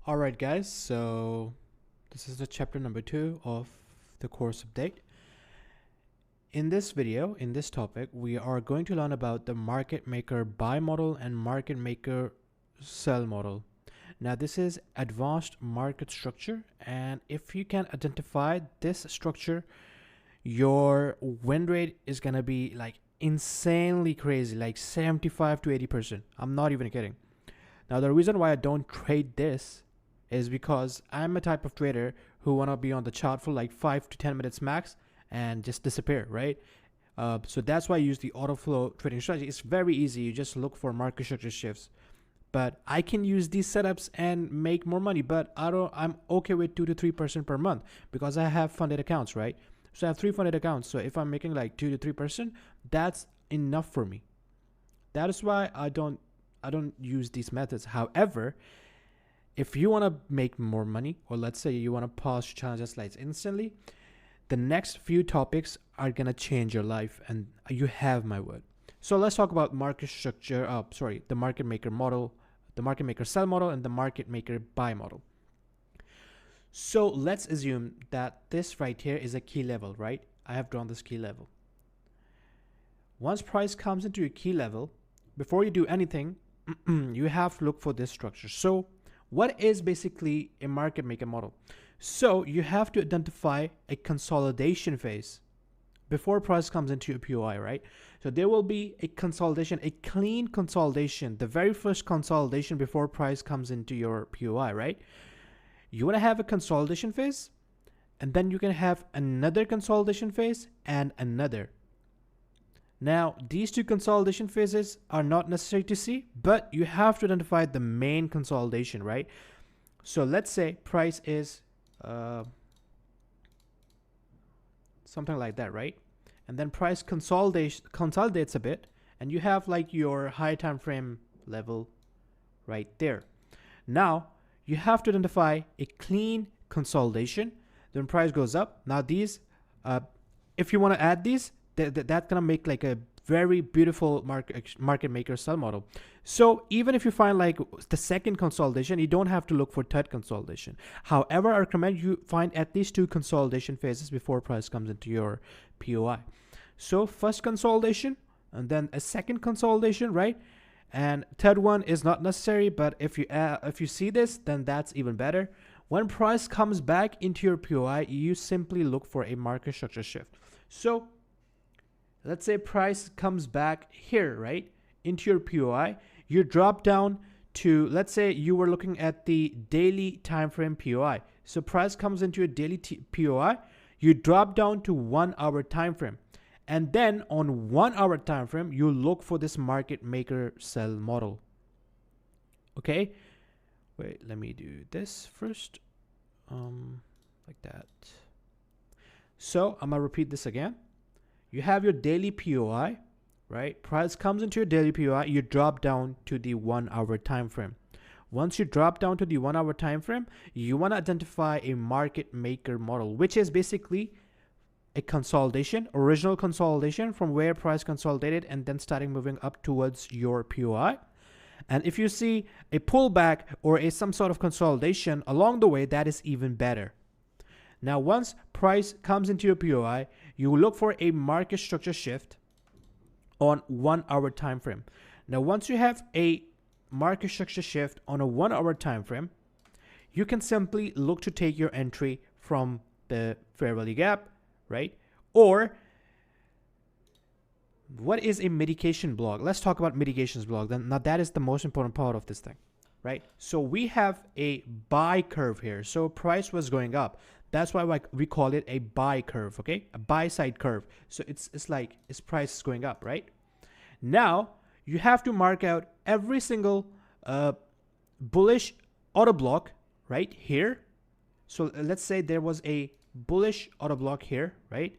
Alright guys, so this is the chapter number 2 of the course update. In this video, in this topic, we are going to learn about the market maker buy model and market maker sell model. Now this is advanced market structure, and if you can identify this structure, your win rate is gonna be like insanely crazy, like 75 to 80%. I'm not even kidding. Now the reason why I don't trade this is because I'm a type of trader who want to be on the chart for like 5 to 10 minutes max and just disappear, right? So that's why I use the auto flow trading strategy. It's very easy. You just look for market structure shifts. But I can use these setups and make more money, but I'm okay with 2 to 3% per month because I have funded accounts, right? So I have 3 funded accounts. So if I'm making like 2 to 3%, that's enough for me. That is why I don't use these methods. However, if you want to make more money, or let's say you want to pause your challenger slides instantly, the next few topics are going to change your life, and you have my word. So let's talk about market structure, the market maker model, the market maker sell model, and the market maker buy model. So let's assume that this right here is a key level, right? I have drawn this key level. Once price comes into a key level, before you do anything, you have to look for this structure. So what is basically a market maker model? So you have to identify a consolidation phase before price comes into a POI, right? So there will be a consolidation, a clean consolidation, the very first consolidation before price comes into your POI, right? You want to have a consolidation phase, and then you can have another consolidation phase and another. Now, these two consolidation phases are not necessary to see, but you have to identify the main consolidation, right? So let's say price is something like that, right? And then price consolidates a bit, and you have like your high time frame level right there. Now, you have to identify a clean consolidation. Then price goes up. Now these, if you want to add these, that's gonna make like a very beautiful market maker sell model. So even if you find like the second consolidation, you don't have to look for third consolidation. However, I recommend you find at least 2 consolidation phases before price comes into your POI. So first consolidation, and then a second consolidation, right? And third one is not necessary, but if you see this, then that's even better. When price comes back into your POI, you simply look for a market structure shift. So let's say price comes back here, right, into your POI. You drop down to, let's say you were looking at the daily time frame POI. So price comes into your daily POI. You drop down to 1 hour time frame, and then on 1 hour time frame, you look for this market maker sell model. Okay, wait, let me do this first, like that. So I'm gonna repeat this again. You have your daily POI, right? Price comes into your daily POI, you drop down to the 1 hour time frame. Once you drop down to the 1 hour time frame, you want to identify a market maker model, which is basically a consolidation, original consolidation from where price consolidated and then starting moving up towards your POI. And if you see a pullback or some sort of consolidation along the way, that is even better. Now, once price comes into your POI, you look for a market structure shift on 1 hour time frame. Now, once you have a market structure shift on a 1 hour time frame, you can simply look to take your entry from the fair value gap, right? Or what is a mitigation block? Let's talk about mitigations block. Now that is the most important part of this thing, right? So we have a buy curve here. So price was going up. That's why we call it a buy curve, okay? A buy side curve. So it's like its price is going up, right? Now you have to mark out every single bullish auto block right here. So let's say there was a bullish auto block here, right?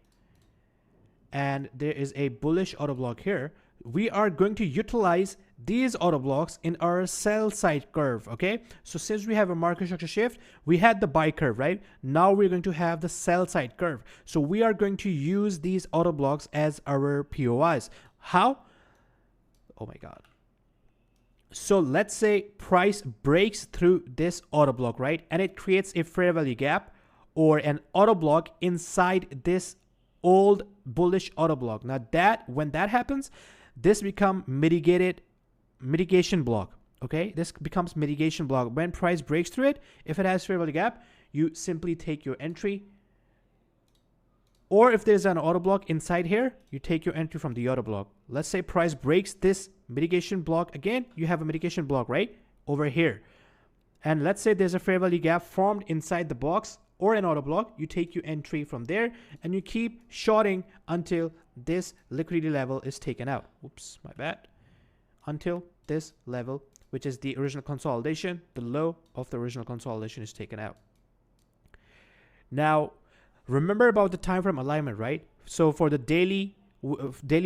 And there is a bullish auto block here. We are going to utilize these auto blocks in our sell side curve, okay? So since we have a market structure shift, we had the buy curve, right? Now we're going to have the sell side curve. So we are going to use these auto blocks as our POIs. How? Oh my God. So let's say price breaks through this auto block, right? And it creates a fair value gap or an auto block inside this old bullish auto block. Now when that happens, this becomes mitigation block. Okay, this becomes mitigation block. When price breaks through it, if it has fair value gap, you simply take your entry. Or if there's an auto block inside here, you take your entry from the auto block. Let's say price breaks this mitigation block again, you have a mitigation block right over here. And let's say there's a fair value gap formed inside the box or an auto block, you take your entry from there and you keep shorting until this liquidity level is taken out. Oops, my bad. Until this level, which is the original consolidation, the low of the original consolidation is taken out. Now, remember about the time frame alignment, right? So for the daily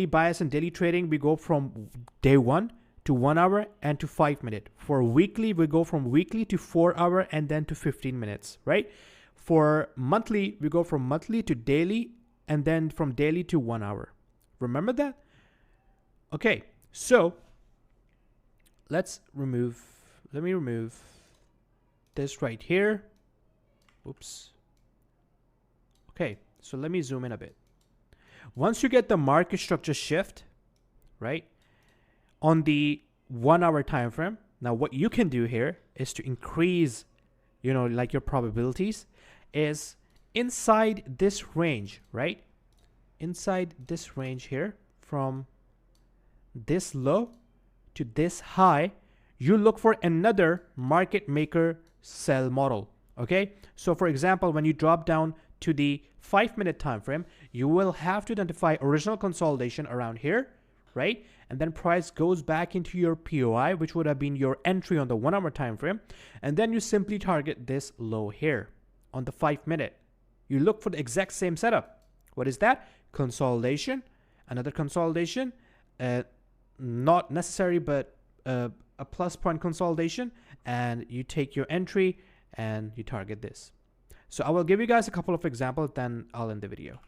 bias and daily trading, we go from day 1 to 1 hour and to 5 minutes. For weekly, we go from weekly to 4 hour and then to 15 minutes, right? For monthly, we go from monthly to daily and then from daily to 1 hour. Remember that? Okay, so let me remove this right here. Oops. Okay, so let me zoom in a bit. Once you get the market structure shift, right, on the 1 hour time frame, now what you can do here is to increase, like your probabilities is inside this range, right? Inside this range here, from this low to this high, you look for another market maker sell model. Okay, so for example, when you drop down to the 5 minute time frame, you will have to identify original consolidation around here, right? And then price goes back into your POI, which would have been your entry on the 1 hour time frame, and then you simply target this low here on the 5 minute. You look for the exact same setup. What is that? Consolidation, another consolidation, not necessary, but a plus point consolidation, and you take your entry and you target this. So I will give you guys a couple of examples, then I'll end the video.